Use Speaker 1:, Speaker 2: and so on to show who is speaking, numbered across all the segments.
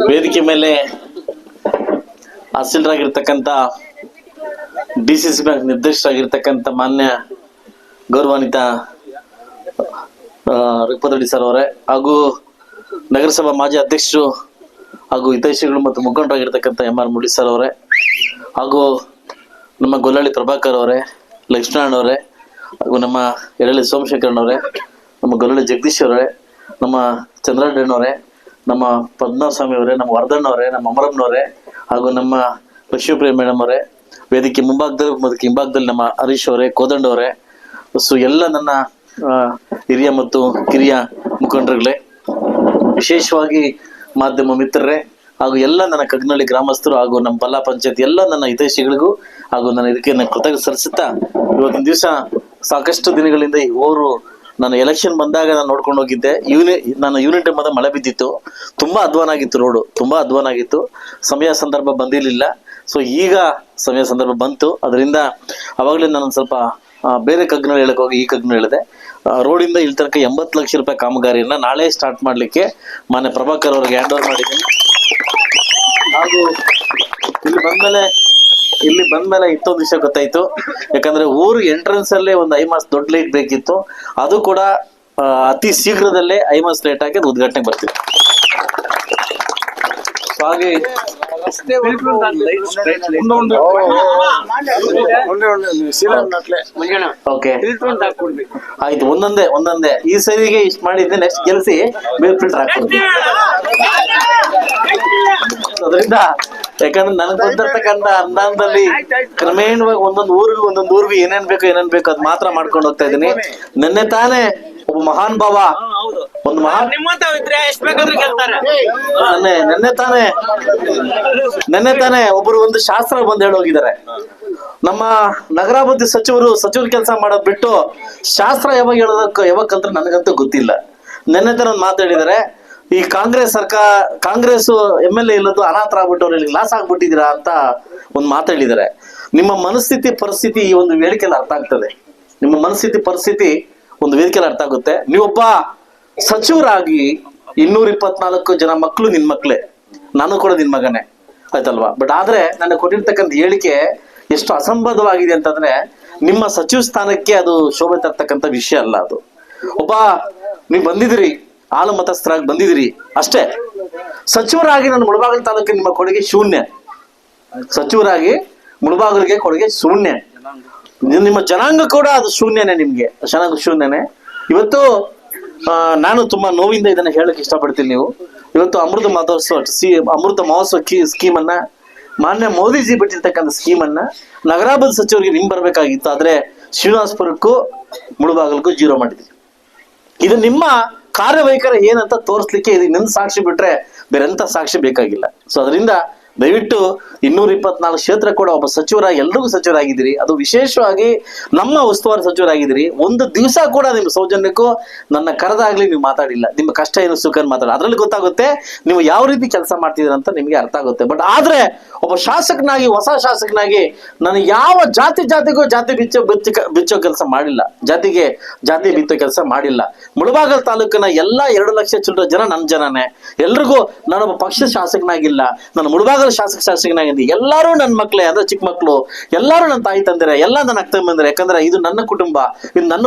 Speaker 1: ವೇದಿಕೆ ಮೇಲೆ ಆಸೀನರಾಗಿರ್ತಕ್ಕಂಥ DCC bank ನಿರ್ದೇಶಕರಾಗಿರ್ತಕ್ಕಂಥ ಮಾನ್ಯ ಗೌರವಾನ್ವಿತ ರುಕ್ಪದಡಿ ಸರ್ ಅವರೇ, ಹಾಗೂ ನಗರಸಭಾ ಮಾಜಿ ಅಧ್ಯಕ್ಷರು ಹಾಗೂ ಹಿತೈಷಿಗಳು ಮತ್ತು ಮುಖಂಡರಾಗಿರ್ತಕ್ಕಂಥ MR ಮುರಳಿ ಸರ್ ಅವರೇ, ಹಾಗೂ ನಮ್ಮ ಗೊಲ್ಲಳ್ಳಿ ಪ್ರಭಾಕರ್ ಅವರೇ, ಲಕ್ಷ್ಮಣ ಅವರೇ, ಹಾಗೂ ನಮ್ಮ ಯಡಳ್ಳಿ ಸೋಮಶೇಖರನವರೇ, ನಮ್ಮ ಗೊಲ್ಲಳ್ಳಿ ಜಗದೀಶ್ ಅವರೇ, ನಮ್ಮ ಚಂದ್ರಣ್ಣವರೇ, ನಮ್ಮ ಪದ್ಮಸ್ವಾಮಿ ಅವರೇ, ನಮ್ಮ ವರ್ಧಣ್ಣವರೇ, ನಮ್ಮ ಅಮರಮ್ಮನವರೇ, ಹಾಗೂ ನಮ್ಮ ಲಕ್ಷ್ಮೀಪ್ರಿಯ ಮೇಡಮ್ ಅವರೇ, ವೇದಿಕೆ ಮುಂಭಾಗದಲ್ಲಿ ಮತ್ತು ಹಿಂಭಾಗದಲ್ಲಿ ನಮ್ಮ ಹರೀಶ್ ಅವರೇ, ಕೋದಂಡ ಅವರೇ, ಸೊ ಎಲ್ಲ ನನ್ನ ಹಿರಿಯ ಮತ್ತು ಕಿರಿಯ ಮುಖಂಡರುಗಳೇ, ವಿಶೇಷವಾಗಿ ಮಾಧ್ಯಮ ಮಿತ್ರರೇ, ಹಾಗೂ ಎಲ್ಲ ನನ್ನ ಕಗ್ನಳ್ಳಿ ಗ್ರಾಮಸ್ಥರು ಹಾಗೂ ನಮ್ಮ ಪಲ್ಲಾ ಪಂಚಾಯತ್ ಎಲ್ಲ ನನ್ನ ಹಿತೈಷಿಗಳಿಗೂ ಹಾಗೂ ನನ್ನ ಇದಕ್ಕೆ ಕೃತಜ್ಞತೆ ಸಲ್ಲಿಸುತ್ತಾ, ಇವತ್ತಿನ ದಿವಸ ಸಾಕಷ್ಟು ದಿನಗಳಿಂದ ಇವರು ನಾನು ಎಲೆಕ್ಷನ್ ಬಂದಾಗ ನಾನು ನೋಡ್ಕೊಂಡು ಹೋಗಿದ್ದೆ. ನಾನು ಯೂನಿಟ್ ಎಂಬುದ ಮಳೆ ಬಿದ್ದಿತ್ತು, ತುಂಬಾ ಅಧ್ವಾನ ಆಗಿತ್ತು, ರೋಡು ತುಂಬಾ ಅಧ್ವಾನ ಆಗಿತ್ತು, ಸಮಯ ಸಂದರ್ಭ ಬಂದಿರಲಿಲ್ಲ. ಸೊ ಈಗ ಸಮಯ ಸಂದರ್ಭ ಬಂತು, ಅದರಿಂದ ಅವಾಗಲೇ ನಾನು ಸ್ವಲ್ಪ ಬೇರೆ ಕಗ್ನ ಹೇಳಕ್ ಹೋಗಿ ಈ ಕಗ್ನ ಹೇಳಿದೆ. ರೋಡಿಂದ ಇಲ್ಲಿ ತನಕ 80 ಲಕ್ಷ ರೂಪಾಯಿ ಕಾಮಗಾರಿಯನ್ನ ನಾಳೆ ಸ್ಟಾರ್ಟ್ ಮಾಡ್ಲಿಕ್ಕೆ ಮಾನ್ಯ ಪ್ರಭಾಕರ್ ಅವ್ರಿಗೆ ಹ್ಯಾಂಡ್ ಓವರ್ ಮಾಡಿದ್ದೀನಿ. ಹಾಗೂ ಇಲ್ಲಿ ಬಂದ್ಮೇಲೆ ಇತ್ತೊಂದು ವಿಷಯ ಗೊತ್ತಾಯ್ತು. ಯಾಕಂದ್ರೆ ಊರು ಎಂಟ್ರೆನ್ಸ್ ಅಲ್ಲೇ ಒಂದು ಐಮಾಸ್ ದೊಡ್ಡ ಲೈಟ್ ಬೇಕಿತ್ತು, ಅದು ಕೂಡ ಅತಿ ಶೀಘ್ರದಲ್ಲೇ ಐಮಾಸ್ ಲೈಟ್ ಹಾಕಿ ಅದು ಉದ್ಘಾಟನೆ ಬರ್ತಿತ್ತು. ಹಾಗೆ ಆಯ್ತು, ಒಂದೊಂದೇ ಈ ಸರಿಗೆ ಇಷ್ಟ ಮಾಡಿದ್ದೆ, ನೆಕ್ಸ್ಟ್ ಗೆಲ್ಸಿ ಬೇರೆ ಫಿಲ್ಟರ್ ಹಾಕ್ಕೊಡ್ತೀನಿ. ಅದರಿಂದ ಯಾಕಂದ್ರೆ ನನಗೆ ಬಂದಿರ್ತಕ್ಕಂಥ ಅನುದಾನದಲ್ಲಿ ಕ್ರಮೇಣವಾಗಿ ಒಂದೊಂದು ಊರಿಗೂ ಏನೇನ್ ಬೇಕು ಅದ್ ಮಾತ್ರ ಮಾಡ್ಕೊಂಡು ಹೋಗ್ತಾ ಇದ್ದೀನಿ. ನೆನ್ನೆ ತಾನೇ ಒಬ್ಬ ಮಹಾನ್ ಭಾವ, ಒಂದು ನೆನ್ನೆ ತಾನೇ ಒಬ್ರು ಒಂದು ಶಾಸ್ತ್ರ ಬಂದು ಹೇಳೋಗಿದ್ದಾರೆ. ನಮ್ಮ ನಗರಾಭಿವೃದ್ಧಿ ಸಚಿವರು ಕೆಲಸ ಮಾಡೋದ್ ಬಿಟ್ಟು ಶಾಸ್ತ್ರ ಯಾವಾಗ ಕಲ್ತ್ರೆ ನನಗಂತೂ ಗೊತ್ತಿಲ್ಲ. ನೆನ್ನೆ ತಾನೇ ಒಂದು ಮಾತಾಡಿದ್ದಾರೆ, ಈ ಕಾಂಗ್ರೆಸ್ MLA ಇಲ್ಲದ್ದು ಅನಾಥರಾಗ್ಬಿಟ್ಟು ಲಾಸ್ ಆಗ್ಬಿಟ್ಟಿದ್ದೀರಾ ಅಂತ ಒಂದು ಮಾತಾಡಿದ್ದಾರೆ. ನಿಮ್ಮ ಮನಸ್ಥಿತಿ ಪರಿಸ್ಥಿತಿ ಈ ಒಂದು ವೇದಿಕೆಯಲ್ಲಿ ಅರ್ಥ ಆಗ್ತದೆ. ನಿಮ್ಮ ಮನಸ್ಥಿತಿ ಪರಿಸ್ಥಿತಿ ಒಂದು ವೇದಿಕೆಯಲ್ಲಿ ಅರ್ಥ ಆಗುತ್ತೆ. ನೀವೊಬ್ಬ ಸಚಿವರಾಗಿ 224 ಜನ ಮಕ್ಕಳು ನಿನ್ ಮಕ್ಳೇ, ನಾನು ಕೂಡ ನಿನ್ ಮಗನೇ, ಆಯ್ತಲ್ವಾ? ಬಟ್ ಆದ್ರೆ ನನಗೆ ಕೊಟ್ಟಿರ್ತಕ್ಕಂಥ ಹೇಳಿಕೆ ಎಷ್ಟು ಅಸಂಬದ್ಧವಾಗಿದೆ ಅಂತಂದ್ರೆ, ನಿಮ್ಮ ಸಚಿವ ಸ್ಥಾನಕ್ಕೆ ಅದು ಶೋಭೆ ತರ್ತಕ್ಕಂಥ ವಿಷಯ ಅಲ್ಲ. ಅದು ನೀವು ಬಂದಿದ್ದೀರಿ, ಹಾಲು ಮತಸ್ಥರಾಗಿ ಬಂದಿದ್ದೀರಿ ಅಷ್ಟೇ. ಸಚಿವರಾಗಿ ನನ್ನ ಮುಳಬಾಗಿಲು ತಾಲೂಕಿಗೆ ನಿಮ್ಮ ಕೊಡುಗೆ ಶೂನ್ಯ. ಸಚಿವರಾಗಿ ಮುಳಬಾಗಿಲಿಗೆ ಕೊಡುಗೆ ಶೂನ್ಯ. ನಿಮ್ಮ ಜನಾಂಗ ಕೂಡ ಅದು ಶೂನ್ಯನೇ, ನಿಮ್ಗೆ ಜನಾಂಗ ಶೂನ್ಯನೇ. ಇವತ್ತು ನಾನು ತುಂಬಾ ನೋವಿಂದ ಇದನ್ನ ಹೇಳಕ್ ಇಷ್ಟಪಡ್ತೀನಿ. ನೀವು ಇವತ್ತು ಅಮೃತ ಮಹೋತ್ಸವ ಸ್ಕೀಮ್ ಅನ್ನ, ಮಾನ್ಯ ಮೋದಿಜಿ ಬಿಟ್ಟಿರ್ತಕ್ಕಂಥ ಸ್ಕೀಮ್ ಅನ್ನ ನಗರಾಭಿವೃದ್ಧಿ ಸಚಿವರಿಗೆ ನಿಮ್ ಬರ್ಬೇಕಾಗಿತ್ತು, ಆದ್ರೆ ಶ್ರೀನಿವಾಸಪುರಕ್ಕೂ ಮುಳಬಾಗಿಲಿಗೂ 0 ಮಾಡಿದ್ರಿ. ಇದು ನಿಮ್ಮ ಕಾರ್ಯವೈಖರಿ ಏನಂತ ತೋರಿಸ್ಲಿಕ್ಕೆ ಇದು ಇನ್ನೊಂದು ಸಾಕ್ಷಿ ಬಿಟ್ರೆ ಬೇರೆ ಎಂತ ಸಾಕ್ಷಿ ಬೇಕಾಗಿಲ್ಲ. ಸೊ ಅದರಿಂದ ದಯವಿಟ್ಟು 224 ಕ್ಷೇತ್ರ ಕೂಡ ಒಬ್ಬ ಸಚಿವರಾಗಿ ಎಲ್ರಿಗೂ ಸಚಿವರಾಗಿದ್ದೀರಿ, ಅದು ವಿಶೇಷವಾಗಿ ನಮ್ಮ ಉಸ್ತುವಾರಿ ಸಚಿವರಾಗಿದ್ದೀರಿ. ಒಂದು ದಿವಸ ಕೂಡ ನಿಮ್ಮ ಸೌಜನ್ಯಕ್ಕೂ ನನ್ನ ಕರೆದಾಗ್ಲಿ ನೀವು ಮಾತಾಡಿಲ್ಲ, ನಿಮ್ಮ ಕಷ್ಟ ಏನು ಸುಖ ಮಾತಾಡ. ಅದ್ರಲ್ಲಿ ಗೊತ್ತಾಗುತ್ತೆ ನೀವು ಯಾವ ರೀತಿ ಕೆಲಸ ಮಾಡ್ತಿದ್ದೀರ ಅಂತ ನಿಮ್ಗೆ ಅರ್ಥ ಆಗುತ್ತೆ. ಬಟ್ ಆದ್ರೆ ಒಬ್ಬ ಶಾಸಕನಾಗಿ, ಹೊಸ ಶಾಸಕನಾಗಿ ನಾನು ಯಾವ ಜಾತಿಗೂ ಜಾತಿ ಬಿಚ್ಚೋ ಕೆಲಸ ಮಾಡಿಲ್ಲ, ಜಾತಿಗೆ ಜಾತಿ ಬಿತ್ತೋ ಕೆಲಸ ಮಾಡಿಲ್ಲ. ಮುಳಬಾಗಿಲು ತಾಲೂಕಿನ ಎಲ್ಲ 2 ಲಕ್ಷ ಚಿಲ್ಲರೆ ಜನ ನನ್ನ ಜನನೇ. ಎಲ್ರಿಗೂ ನಾನೊಬ್ಬ ಪಕ್ಷದ ಶಾಸಕನಾಗಿಲ್ಲ, ನಾನು ಮುಳಬಾಗಿಲು ಶಾಸಕನಾಗಿದ್ದೀನಿ. ಎಲ್ಲರೂ ನನ್ನ ಮಕ್ಳೇ, ಅಂದ್ರೆ ಚಿಕ್ಕ ಮಕ್ಳು, ಎಲ್ಲರೂ ನನ್ನ ತಾಯಿ ತಂದಿರೆ, ಎಲ್ಲ ನನ್ನ ಅಕ್ಕ ಬಂದಿರೆ. ಯಾಕಂದ್ರೆ ಇದು ನನ್ನ ಕುಟುಂಬ, ಇದು ನನ್ನ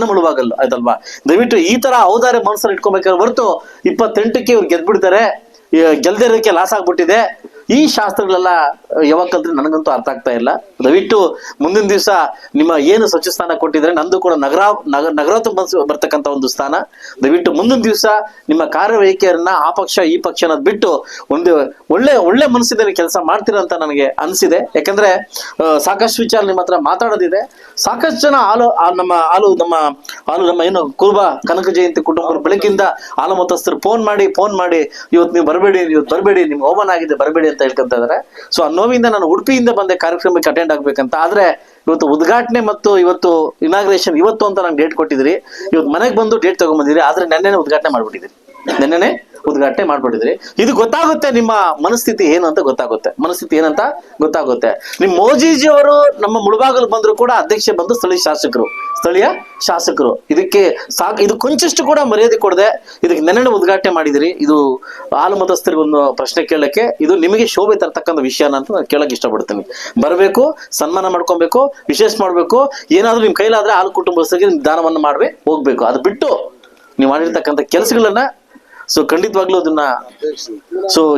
Speaker 1: ಮುಳಬಾಗಲು, ಆಯ್ತಲ್ವಾ? ದಯವಿಟ್ಟು ಈ ತರ ಔದಾರ್ಯ ಮನಸ್ಸಲ್ಲಿ ಇಟ್ಕೊಬೇಕಾದ್ರೆ ಹೊರತು 28ಕ್ಕೆ ಇವ್ರು ಗೆದ್ಬಿಡ್ತಾರೆ, ಗೆಲ್ದಿರೋಕ್ಕೆ ಲಾಸ್ ಆಗ್ಬಿಟ್ಟಿದೆ, ಈ ಶಾಸ್ತ್ರಗಳೆಲ್ಲ ಯಾವಾಗ ಕಲ್ತ್ರೆ ನನಗಂತೂ ಅರ್ಥ ಆಗ್ತಾ ಇಲ್ಲ. ದಯವಿಟ್ಟು ಮುಂದಿನ ದಿವಸ ನಿಮ್ಮ ಏನು ಸಚಿವ ಸ್ಥಾನ ಕೊಟ್ಟಿದ್ರೆ, ನಂದು ಕೂಡ ನಗರ ಬರ್ತಕ್ಕಂಥ ಒಂದು ಸ್ಥಾನ. ದಯವಿಟ್ಟು ಮುಂದಿನ ದಿವಸ ನಿಮ್ಮ ಕಾರ್ಯವೈಖರಿಯನ್ನ ಆ ಪಕ್ಷ ಈ ಪಕ್ಷ ಅನ್ನೋದು ಬಿಟ್ಟು ಒಂದು ಒಳ್ಳೆ ಮನಸ್ಸಿನಲ್ಲಿ ಕೆಲಸ ಮಾಡ್ತೀರ ಅಂತ ನನಗೆ ಅನಿಸಿದೆ. ಯಾಕಂದ್ರೆ ಸಾಕಷ್ಟು ವಿಚಾರ ನಿಮ್ಮ ಹತ್ರ ಮಾತಾಡೋದಿದೆ. ಸಾಕಷ್ಟು ಜನ ನಮ್ಮ ಏನು ಕುರುಬ ಕನಕ ಜಯಂತಿ ಕುಟುಂಬ ಬೆಳಕಿಂದ ಹಾಲು ಮತಸ್ಥರು ಫೋನ್ ಮಾಡಿ ಇವತ್ತು ನೀವು ಬರಬೇಡಿ, ನಿಮ್ಗೆ ಅವಮಾನ ಆಗಿದೆ, ಬರಬೇಡಿ ಅಂತ ಹೇಳ್ಕೊಂತ ಇದಾರೆ. ಸೊ ಆ ನೋವಿಂದ ನಾನು ಉಡುಪಿಯಿಂದ ಬಂದೆ ಕಾರ್ಯಕ್ರಮಕ್ಕೆ ಅಟೆಂಡ್ ಆಗ್ಬೇಕಂತ. ಆದ್ರೆ ಇವತ್ತು ಉದ್ಘಾಟನೆ ಮತ್ತು ಇವತ್ತು ಇನಾಗ್ರೇಷನ್ ಇವತ್ತು ಅಂತ ನಂಗೆ ಡೇಟ್ ಕೊಟ್ಟಿದ್ರಿ. ಇವತ್ತು ಮನೆಗೆ ಬಂದು ಡೇಟ್ ತಗೊಂಡ್ಬಂದಿರಿ, ಆದ್ರೆ ನೆನ್ನೆನೆ ಉದ್ಘಾಟನೆ ಮಾಡ್ಬಿಟ್ಟಿದ್ರಿ. ಉದ್ಘಾಟನೆ ಮಾಡ್ಬಿಟ್ಟಿದ್ರಿ. ಇದು ಗೊತ್ತಾಗುತ್ತೆ ನಿಮ್ಮ ಮನಸ್ಥಿತಿ ಏನು ಅಂತ ಗೊತ್ತಾಗುತ್ತೆ, ಮನಸ್ಥಿತಿ ಏನಂತ ಗೊತ್ತಾಗುತ್ತೆ. ನಿಮ್ ಮೋಜಿಜಿ ಅವರು ನಮ್ಮ ಮುಳಬಾಗಲ್ ಬಂದ್ರು ಕೂಡ ಅಧ್ಯಕ್ಷ ಬಂದು ಸ್ಥಳೀಯ ಶಾಸಕರು. ಇದಕ್ಕೆ ಇದು ಕೊಂಚಷ್ಟು ಕೂಡ ಮರ್ಯಾದೆ ಕೊಡದೆ ಇದಕ್ಕೆ ನೆನ್ನೆ ಉದ್ಘಾಟನೆ ಮಾಡಿದಿರಿ. ಇದು ಹಾಲು ಮತಸ್ಥರಿಗೆ ಒಂದು ಪ್ರಶ್ನೆ ಕೇಳಕ್ಕೆ ಇದು ನಿಮಗೆ ಶೋಭೆ ತರ್ತಕ್ಕಂಥ ವಿಷಯನ ಅಂತ ನಾನು ಕೇಳಕ್ ಇಷ್ಟಪಡ್ತೀನಿ. ಬರಬೇಕು, ಸನ್ಮಾನ ಮಾಡ್ಕೊಬೇಕು, ವಿಶೇಷ ಮಾಡ್ಬೇಕು, ಏನಾದ್ರೂ ನಿಮ್ ಕೈಲಾದ್ರೆ ಹಾಲು ಕುಟುಂಬಸ್ಥರಿಗೆ ದಾನವನ್ನ ಮಾಡ್ಬೇಕು, ಹೋಗ್ಬೇಕು. ಅದು ಬಿಟ್ಟು ನೀವು ಮಾಡಿರ್ತಕ್ಕಂಥ ಕೆಲಸಗಳನ್ನ ಖಂಡಿತವಾಗ್ಲೂ ಅದನ್ನ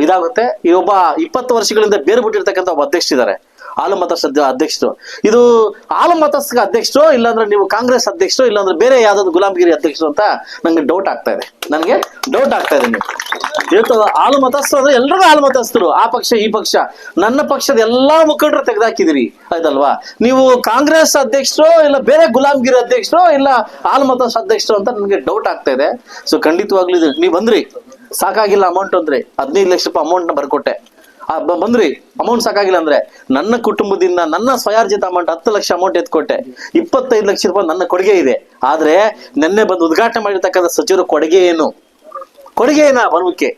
Speaker 1: ಇದಾಗುತ್ತೆ. ಈ ಒಬ್ಬ 20 ವರ್ಷಗಳಿಂದ ಬೇರೆ ಬಿಟ್ಟಿರ್ತಕ್ಕಂಥ ಒಬ್ಬ ಅಧ್ಯಕ್ಷರಿದ್ದಾರೆ, ಹಾಲು ಮತಸ್ಥ ಅಧ್ಯಕ್ಷರು. ಇದು ಹಾಲು ಮತಸ್ಥ ಅಧ್ಯಕ್ಷರು, ಇಲ್ಲಾಂದ್ರೆ ನೀವು ಕಾಂಗ್ರೆಸ್ ಅಧ್ಯಕ್ಷರು, ಇಲ್ಲಾಂದ್ರೆ ಬೇರೆ ಯಾವ್ದಾದ್ರು ಗುಲಾಮಗಿರಿ ಅಧ್ಯಕ್ಷರು ಅಂತ ನಂಗೆ ಡೌಟ್ ಆಗ್ತಾ ಇದೆ. ನೀವು ಇವತ್ತು ಹಾಲು ಮತಸ್ಥರು ಅಂದ್ರೆ ಎಲ್ರಿಗೂ ಹಾಲು ಮತಸ್ಥರು, ಆ ಪಕ್ಷ ಈ ಪಕ್ಷ. ನನ್ನ ಪಕ್ಷದ ಎಲ್ಲಾ ಮುಖಂಡರು ತೆಗೆದಾಕಿದಿರಿ ಆಯ್ತಲ್ವಾ? ನೀವು ಕಾಂಗ್ರೆಸ್ ಅಧ್ಯಕ್ಷರು, ಇಲ್ಲ ಬೇರೆ ಗುಲಾಮಗಿರಿ ಅಧ್ಯಕ್ಷರು, ಇಲ್ಲ ಹಾಲು ಮತಸ್ಥ ಅಧ್ಯಕ್ಷರು ಅಂತ ನನಗೆ ಡೌಟ್ ಆಗ್ತಾ ಇದೆ. ಖಂಡಿತವಾಗ್ಲೂ ನೀವು ಬಂದ್ರಿ, ಸಾಕಾಗಿಲ್ಲ ಅಮೌಂಟ್ ಅಂದ್ರೆ 15 ಲಕ್ಷ ರೂಪಾಯಿ ಅಮೌಂಟ್ ನ ಬರ್ಕೊಟ್ಟೆ, ಬಂದ್ರಿ. ಅಮೌಂಟ್ ಸಾಕಾಗಿಲ್ಲ ಅಂದ್ರೆ ನನ್ನ ಕುಟುಂಬದಿಂದ ನನ್ನ ಸ್ವಯಾರ್ಜಿತ ಅಮೌಂಟ್ 10 ಲಕ್ಷ ಅಮೌಂಟ್ ಎತ್ಕೊಟ್ಟೆ, 25 ಲಕ್ಷ ರೂಪಾಯಿ ನನ್ನ ಕೊಡುಗೆ ಇದೆ. ಆದ್ರೆ ನಿನ್ನೆ ಬಂದು ಉದ್ಘಾಟನೆ ಮಾಡಿರ್ತಕ್ಕಂಥ ಸಚಿವರು ಕೊಡುಗೆ ಏನ ಬರುವಿಕೆ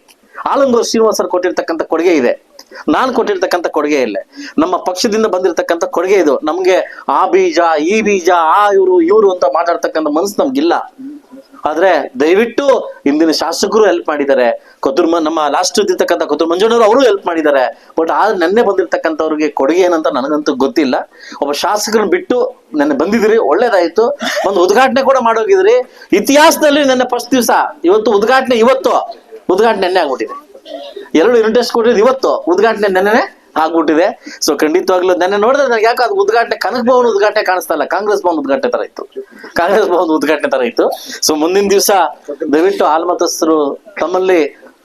Speaker 1: ಆಲಂಗೂರು ಶ್ರೀನಿವಾಸರು ಕೊಟ್ಟಿರ್ತಕ್ಕಂಥ ಕೊಡುಗೆ ಇದೆ, ನಾನ್ ಕೊಟ್ಟಿರ್ತಕ್ಕಂಥ ಕೊಡುಗೆ ಇಲ್ಲ. ನಮ್ಮ ಪಕ್ಷದಿಂದ ಬಂದಿರತಕ್ಕಂಥ ಕೊಡುಗೆ ಇದು. ನಮ್ಗೆ ಆ ಬೀಜ ಈ ಬೀಜ ಆ ಇವರು ಅಂತ ಮಾತಾಡ್ತಕ್ಕಂಥ ಮನಸ್ಸು ನಮ್ಗಿಲ್ಲ. ಆದ್ರೆ ದಯವಿಟ್ಟು ಇಂದಿನ ಶಾಸಕರು ಹೆಲ್ಪ್ ಮಾಡಿದ್ದಾರೆ, ನಮ್ಮ ಲಾಸ್ಟ್ ಇರ್ತಕ್ಕಂಥ ಕೊತ್ತೂರು ಮಂಜಣ್ಣವರು ಅವರು ಹೆಲ್ಪ್ ಮಾಡಿದ್ದಾರೆ. ಬಟ್ ಆದ್ರೆ ನೆನ್ನೆ ಬಂದಿರ್ತಕ್ಕಂಥವ್ರಿಗೆ ಕೊಡುಗೆ ಏನಂತ ನನಗಂತೂ ಗೊತ್ತಿಲ್ಲ. ಒಬ್ಬ ಶಾಸಕರನ್ನ ಬಿಟ್ಟು ನೆನ್ನೆ ಬಂದಿದ್ರಿ, ಒಳ್ಳೇದಾಯ್ತು. ಒಂದು ಉದ್ಘಾಟನೆ ಕೂಡ ಮಾಡೋಗಿದ್ರಿ. ಇತಿಹಾಸದಲ್ಲಿ ನೆನ್ನೆ ಫಸ್ಟ್ ದಿವಸ, ಇವತ್ತು ಉದ್ಘಾಟನೆ ನೆನ್ನೆ ಆಗ್ಬಿಟ್ಟಿದೆ. 2 ಯೂನಿಟ್ ಕೊಟ್ಟಿದ್ದು ಇವತ್ತು, ಉದ್ಘಾಟನೆ ನೆನ್ನೆ ಆಗ್ಬಿಟ್ಟಿದೆ. ಖಂಡಿತವಾಗ್ಲೂ ನೆನ್ನೆ ನೋಡಿದ್ರೆ ನನಗೆ ಯಾಕೆ ಅದು ಉದ್ಘಾಟನೆ ಕನಕ ಭವನ ಉದ್ಘಾಟನೆ ಕಾಣಿಸ್ತಾ ಇಲ್ಲ, ಕಾಂಗ್ರೆಸ್ ಭವನ ಉದ್ಘಾಟನೆ ತರ ಇತ್ತು. ಮುಂದಿನ ದಿವಸ ದಯವಿಟ್ಟು ಹಾಲು ಮತಸ್ಥರು ತಮ್ಮಲ್ಲಿ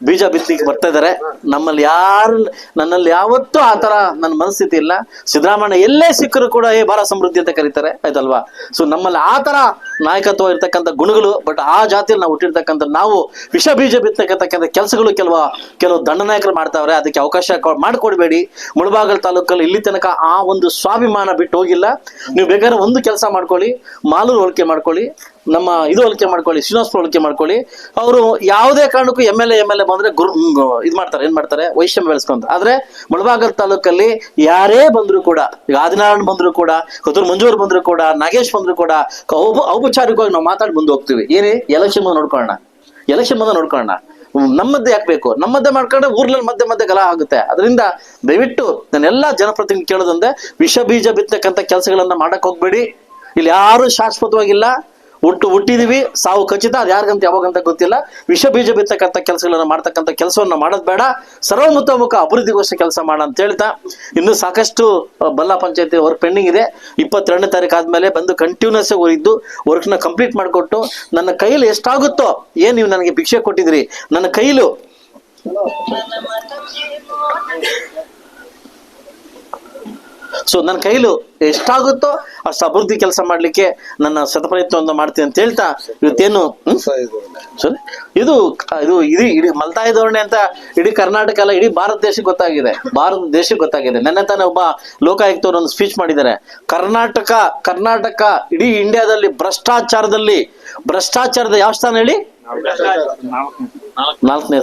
Speaker 1: ಬೀಜ ಬಿತ್ತಲಿಕ್ಕೆ ಬರ್ತಾ ಇದಾರೆ. ನನ್ನಲ್ಲಿ ಯಾವತ್ತೂ ಆತರ ನನ್ನ ಮನಸ್ಥಿತಿ ಇಲ್ಲ. ಸಿದ್ದರಾಮಯ್ಯ ಎಲ್ಲೇ ಸಿಕ್ಕರು ಕೂಡ ಬಾರ ಸಮೃದ್ಧಿ ಅಂತ ಕರೀತಾರೆ ಆಯ್ತಲ್ವಾ? ನಮ್ಮಲ್ಲಿ ಆತರ ನಾಯಕತ್ವ ಇರ್ತಕ್ಕಂಥ ಗುಣಗಳು. ಬಟ್ ಆ ಜಾತಿಯಲ್ಲಿ ನಾವು ಹುಟ್ಟಿರ್ತಕ್ಕಂಥ ನಾವು ವಿಷ ಬೀಜ ಬಿತ್ತಕ್ಕಂಥ ಕೆಲಸಗಳು ಕೆಲವು ದಂಡನಾಯಕರು ಮಾಡ್ತಾವ್ರೆ. ಅದಕ್ಕೆ ಅವಕಾಶ ಮಾಡಿಕೊಡ್ಬೇಡಿ. ಮುಳಬಾಗಲ್ ತಾಲೂಕಲ್ಲಿ ಇಲ್ಲಿ ತನಕ ಆ ಒಂದು ಸ್ವಾಭಿಮಾನ ಬಿಟ್ಟು ಹೋಗಿಲ್ಲ. ನೀವು ಬೇಕಾದ್ರೆ ಒಂದು ಕೆಲಸ ಮಾಡ್ಕೊಳ್ಳಿ, ಮಾಲೂರು ಹೋಲಿಕೆ ಮಾಡ್ಕೊಳ್ಳಿ, ನಮ್ಮ ಹೋಲಿಕೆ ಮಾಡ್ಕೊಳ್ಳಿ, ಶ್ರೀನಿವಾಸಪುರ ಹೋಲಿಕೆ ಮಾಡ್ಕೊಳ್ಳಿ. ಅವರು ಯಾವುದೇ ಕಾರಣಕ್ಕೂ ಎಮ್ ಎಲ್ ಎ ಬಂದ್ರೆ ಏನ್ ಮಾಡ್ತಾರೆ ವೈಷಮ್ಯ ಬೆಳೆಸ್ಕೊಂತ. ಆದ್ರೆ ಮುಳಬಾಗಲ್ ತಾಲೂಕಲ್ಲಿ ಯಾರೇ ಬಂದ್ರು ಕೂಡ, ಈಗ ಆದಿನಾರಾಯಣ್ ಬಂದ್ರು ಕೂಡ, ಕೊತ್ತೂರು ಮಂಜೂರು ಬಂದ್ರು ಕೂಡ, ನಾಗೇಶ್ ಬಂದ್ರು ಕೂಡ ಔಪಚಾರಿಕವಾಗಿ ನಾವು ಮಾತಾಡಿ ಮುಂದೆ ಹೋಗ್ತೀವಿ. ಎಲೆಕ್ಷನ್ ಬಂದು ನೋಡ್ಕೊಳ್ಳೋಣ. ನಮ್ಮದ್ದೇ ಯಾಕಬೇಕು, ನಮ್ಮದ್ದೇ ಮಾಡ್ಕೊಂಡ್ರೆ ಊರ್ನಲ್ಲಿ ಮಧ್ಯೆ ಗಲ ಆಗುತ್ತೆ. ಅದರಿಂದ ದಯವಿಟ್ಟು ನಾನೆಲ್ಲಾ ಜನಪ್ರತಿನಿಧಿ ಕೇಳೋದಂದ್ರೆ ವಿಷ ಬೀಜ ಬಿತ್ತಕ್ಕಂಥ ಕೆಲಸಗಳನ್ನ ಮಾಡಕ್ ಹೋಗ್ಬೇಡಿ. ಇಲ್ಲಿ ಯಾರು ಶಾಶ್ವತವಾಗಿಲ್ಲ. ಹುಟ್ಟಿದೀವಿ, ಸಾವು ಖಚಿತ. ಅದು ಯಾರಿಗಂತ ಯಾವಾಗಂತ ಗೊತ್ತಿಲ್ಲ. ವಿಷ ಬೀಜ ಬಿತ್ತಕ್ಕಂಥ ಕೆಲಸಗಳನ್ನ ಮಾಡ್ತಕ್ಕಂಥ ಕೆಲಸವನ್ನ ಮಾಡೋದ್ ಬೇಡ. ಸರ್ವತೋಮುಖ ಅಭಿವೃದ್ಧಿಗೋಸ್ಕರ ಕೆಲಸ ಮಾಡ ಅಂತ ಹೇಳ್ತಾ, ಇನ್ನು ಸಾಕಷ್ಟು ಬಲ್ಲಾ ಪಂಚಾಯತಿ ವರ್ಕ್ ಪೆಂಡಿಂಗ್ ಇದೆ. 22ನೇ ತಾರೀಕು ಆದ್ಮೇಲೆ ಬಂದು ಕಂಟಿನ್ಯೂಸ್ ಇದ್ದು ವರ್ಕ್ ನ ಕಂಪ್ಲೀಟ್ ಮಾಡಿಕೊಟ್ಟು, ನನ್ನ ಕೈಲಿ ಎಷ್ಟಾಗುತ್ತೋ, ನೀವು ನನಗೆ ಭಿಕ್ಷೆ ಕೊಟ್ಟಿದ್ರಿ, ನನ್ನ ಕೈಲು ನನ್ನ ಕೈಲು ಎಷ್ಟಾಗುತ್ತೋ ಅಷ್ಟು ಅಭಿವೃದ್ಧಿ ಕೆಲಸ ಮಾಡ್ಲಿಕ್ಕೆ ನನ್ನ ಶತಪ್ರಯತ್ನವನ್ನು ಮಾಡ್ತೀನಿ ಅಂತ ಹೇಳ್ತಾ, ಇವತ್ತೇನು ಇದು ಇಡೀ ಮಲ್ತಾಯಿ ಧೋರಣೆ ಅಂತ ಇಡೀ ಕರ್ನಾಟಕ ಅಲ್ಲ, ಇಡೀ ಭಾರತ ದೇಶಕ್ಕೆ ಗೊತ್ತಾಗಿದೆ. ನೆನ್ನೆ ತಾನೇ ಒಬ್ಬ ಲೋಕಾಯುಕ್ತವ್ರು ಒಂದು ಸ್ಪೀಚ್ ಮಾಡಿದ್ದಾರೆ. ಕರ್ನಾಟಕ ಇಡೀ ಇಂಡಿಯಾದಲ್ಲಿ ಭ್ರಷ್ಟಾಚಾರದ ಯಾವ ಸ್ಥಾನ ಹೇಳಿ? 4ನೇ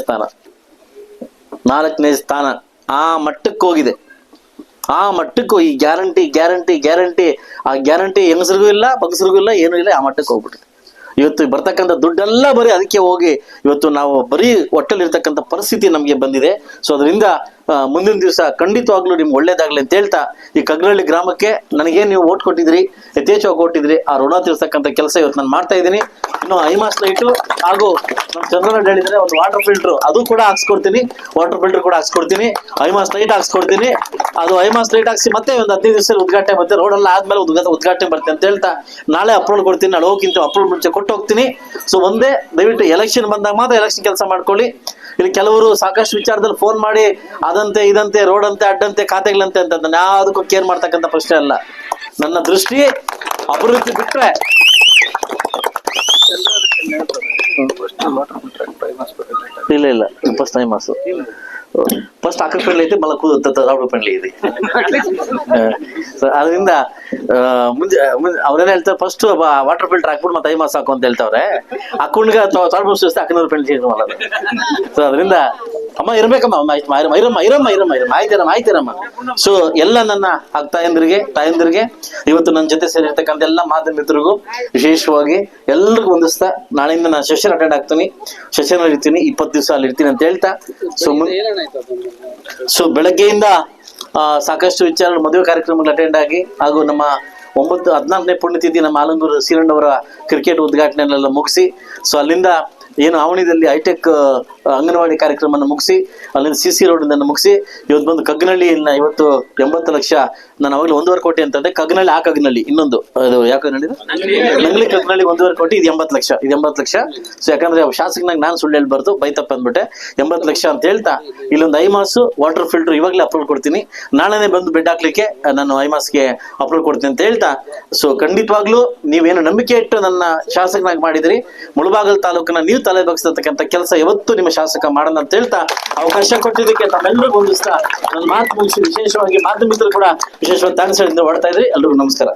Speaker 1: ಸ್ಥಾನ. ಆ ಮಟ್ಟಕ್ಕೆ ಹೋಗಿದೆ. ಈ ಗ್ಯಾರಂಟಿ ಆ ಗ್ಯಾರಂಟಿ ಹೆಂಗಸರಿಗೂ ಇಲ್ಲ, ಬಗಸರಿಗೂ ಇಲ್ಲ, ಏನೂ ಇಲ್ಲ. ಆ ಮಟ್ಟಕ್ಕೆ ಹೋಗ್ಬಿಟ್ಟಿದೆ. ಇವತ್ತು ಬರ್ತಕ್ಕಂಥ ದುಡ್ಡೆಲ್ಲ ಬರೀ ಅದಕ್ಕೆ ಹೋಗಿ ಇವತ್ತು ನಾವು ಬರೀ ಹೊಟ್ಟೆಲಿರ್ತಕ್ಕಂಥ ಪರಿಸ್ಥಿತಿ ನಮ್ಗೆ ಬಂದಿದೆ. ಅದರಿಂದ ಮುಂದಿನ ದಿವಸ ಖಂಡಿತವಾಗ್ಲೂ ನಿಮ್ಗೆ ಒಳ್ಳೇದಾಗ್ಲಿ ಅಂತ ಹೇಳ್ತಾ, ಈ ಕಗ್ರಹಳ್ಳಿ ಗ್ರಾಮಕ್ಕೆ ನನಗೇನು ನೀವು ಓಟ್ ಕೊಟ್ಟಿದ್ರಿ, ಯಥೇಚ್ಛವಾಗಿ ಕೊಟ್ಟಿದ್ರಿ, ಆ ಋಣ ತೀರ್ಸಕ್ಕಂಥ ಕೆಲಸ ಇವತ್ತು ನಾನು ಮಾಡ್ತಾ ಇದ್ದೀನಿ. ಇನ್ನು ಐಮಾಸ್ ಲೈಟು ಹಾಗೂ ನಮ್ಮ ಚಂದ್ರನಾಡ್ ಹೇಳಿದ್ರೆ ಒಂದು ವಾಟರ್ ಫಿಲ್ಟರ್ ಅದು ಕೂಡ ಹಾಕ್ಸ್ಕೊಡ್ತೀನಿ. High mast light ಹಾಕ್ಸ್ಕೊಡ್ತೀನಿ. ಅದು ಐಮಾಸ್ ಲೈಟ್ ಹಾಕ್ಸಿ ಮತ್ತೆ ಒಂದು 15 ದಿವಸದಲ್ಲಿ ಉದ್ಘಾಟನೆ ಮತ್ತೆ ರೋಡ್ ಎಲ್ಲ ಆದ್ಮೇಲೆ ಉದ್ಘಾಟನೆ ಬರ್ತೇನೆ ಅಂತ ಹೇಳ್ತಾ, ನಾಳೆ ಅಪ್ರೂವಲ್ ಕೊಡ್ತೀನಿ. ನಾಳೆ ಹೋಗಿಂತ ಅಪ್ರೂವಲ್ ಮುಂಚೆ ಕೊಟ್ಟು ಹೋಗ್ತೀನಿ. ಒಂದೇ ದಯವಿಟ್ಟು ಎಲೆಕ್ಷನ್ ಬಂದಾಗ ಮಾತ್ರ ಎಲೆಕ್ಷನ್ ಕೆಲಸ ಮಾಡ್ಕೊಳ್ಳಿ. ಇಲ್ಲಿ ಕೆಲವರು ಸಾಕಷ್ಟು ವಿಚಾರದಲ್ಲಿ ಫೋನ್ ಮಾಡಿ ಅದಂತೆ ಇದಂತೆ ರೋಡ್ ಅಂತೆ ಅಡ್ಡಂತೆ ಖಾತೆಗಳಂತೆ ಅಂತ ಯಾವುದಕ್ಕೂ ಕೇರ್ ಮಾಡ್ತಕ್ಕಂಥ ಪ್ರಶ್ನೆ ಅಲ್ಲ. ನನ್ನ ದೃಷ್ಟಿ ಅಭಿವೃದ್ಧಿ ಬಿಟ್ರೆ ಇಲ್ಲ ಫಸ್ಟ್ ಟೈಮ್ ಮಾಸು ಫಸ್ಟ್ ಅಕ್ಕ ಪೆಂಡ್ಲಿ ಐತಿ ಮಲ ಕೂದು ಪೆಂಡ್ಲಿ ಇದೆ. ಅದರಿಂದ ಮುಂದೆ ಅವ್ರೇನ್ ಹೇಳ್ತಾರೆ, ಫಸ್ಟ್ ವಾಟರ್ ಫಿಲ್ಟರ್ ಹಾಕ್ಬಿಟ್ಟು ಮತ್ತೆ 5 ಮಾಸ ಹಾಕು ಅಂತ ಹೇಳ್ತಾವ್ರೆ. ಅಕ್ಕುಣ್ಗ ಅಕ್ಕನವ್ರ ಪೆಂಡ್ಲಿ ಚೇಂಜ್ ಮಾಡೋದು. ಸೊ ಅದರಿಂದ ಅಮ್ಮ ಇರ್ಬೇಕಮ್ಮ, ಆಯ್ತಿರಮ್ಮ. ಸೊ ಎಲ್ಲ ನನ್ನ ತಾಯಂದಿರಿಗೆ ಇವತ್ತು ನನ್ನ ಜೊತೆ ಸೇರಿರ್ತಕ್ಕಂಥ ಎಲ್ಲ ಮಾಧ್ಯಮ ಮಿತ್ರರಿಗೂ ವಿಶೇಷವಾಗಿ ಎಲ್ರಿಗೂ ಹೊಂದಿಸ್ತಾ, ನಾಳೆಯಿಂದ ನಾನು ಸೆಷನ್ ಅಟೆಂಡ್ ಆಗ್ತೀನಿ, ಸೆಷನ್ ಇರ್ತೀನಿ, 20 ದಿವಸ ಅಲ್ಲಿ ಇರ್ತೀನಿ ಅಂತ ಹೇಳ್ತಾ, ಸೊ ಬೆಳಗ್ಗೆಯಿಂದ ಸಾಕಷ್ಟು ವಿಚಾರ ಮದುವೆ ಕಾರ್ಯಕ್ರಮಗಳು ಅಟೆಂಡ್ ಆಗಿ, ಹಾಗೂ ನಮ್ಮ 14ನೇ ಪುಣ್ಯತಿಥಿ ನಮ್ಮ ಆಲಂಗೂರು ಶ್ರೀರಂಡವರ ಕ್ರಿಕೆಟ್ ಉದ್ಘಾಟನೆಯನ್ನೆಲ್ಲ ಮುಗಿಸಿ, ಸೊ ಅಲ್ಲಿಂದ ಏನು ಆವಣಿದಲ್ಲಿ ಹೈಟೆಕ್ ಅಂಗನವಾಡಿ ಕಾರ್ಯಕ್ರಮ ಮುಗಿಸಿ, ಅಲ್ಲಿಂದ CC ರೋಡ್ ಮುಗಿಸಿ ಇವತ್ತು ಬಂದು ಕಗ್ನಳ್ಳಿಯನ್ನ ಇವತ್ತು 80 ಲಕ್ಷ, ನಾನು ಅವಾಗಲೇ 1.5 ಕೋಟಿ ಅಂತಂದ್ರೆ ಕಗ್ನಳ್ಳಿ, ಆ ಕಗ್ನಳ್ಳಿ ಇನ್ನೊಂದು ಅದು ಯಾವ ಕಗ್ನಳ್ಳಿ, ನಂಗ್ಲಿ ಕಗ್ನಳ್ಳಿ 1.5 ಕೋಟಿ, ಇದು 80 ಲಕ್ಷ, ಇದು 80 ಲಕ್ಷ. ಸೊ ಯಾಕಂದ್ರೆ ಶಾಸಕನಾಗ ನಾನು ಸುಳ್ಳು ಹೇಳ್ಬಾರ್ದು, ಬೈತಪ್ಪ ಅಂದ್ಬಿಟ್ಟೆ. 80 ಲಕ್ಷ ಅಂತ ಹೇಳ್ತಾ ಇಲ್ಲೊಂದು 5 ಮಾಸ ವಾಟರ್ ಫಿಲ್ಟರ್ ಇವಾಗಲೇ ಅಪ್ರೂವ್ ಕೊಡ್ತೀನಿ, ನಾಳೆನೆ ಬಂದು ಬೆಡ್ ಹಾಕ್ಲಿಕ್ಕೆ ನಾನು 5 ಮಾಸಕ್ಕೆ ಅಪ್ರೂವ್ ಕೊಡ್ತೀನಿ ಅಂತ ಹೇಳ್ತಾ, ಸೊ ಖಂಡಿತವಾಗ್ಲೂ ನೀವೇನು ನಂಬಿಕೆ ಇಟ್ಟು ನನ್ನ ಶಾಸಕನಾಗಿ ಮಾಡಿದಿರಿ, ಮುಳಬಾಗಲ್ ತಾಲೂಕನ್ನ ನೀವು ತಲೆ ಬಗ್ಸತಕ್ಕಂಥ ಕೆಲಸ ಯಾವತ್ತು ನಿಮ್ಮ ಶಾಸಕ ಮಾಡೋಣ ಅಂತ ಹೇಳ್ತಾ, ಅವಕಾಶ ಕೊಟ್ಟಿದ್ದಕ್ಕೆ ತಮ್ಮೆಲ್ಲರಿಗೂ ಹೊಂದಿಸ್ತಾ ನನ್ನ ಮಾತು ಮುಗಿಸಿ, ವಿಶೇಷವಾಗಿ ಮಾಧ್ಯಮ ಮಿತ್ರರು ಕೂಡ ವಿಶೇಷವಾಗಿ ಥ್ಯಾಂಕ್ಸ್ ಹೇಳಿಂದ ಹೊಡ್ತಾ ಇದ್ರಿ. ಎಲ್ರಿಗೂ ನಮಸ್ಕಾರ.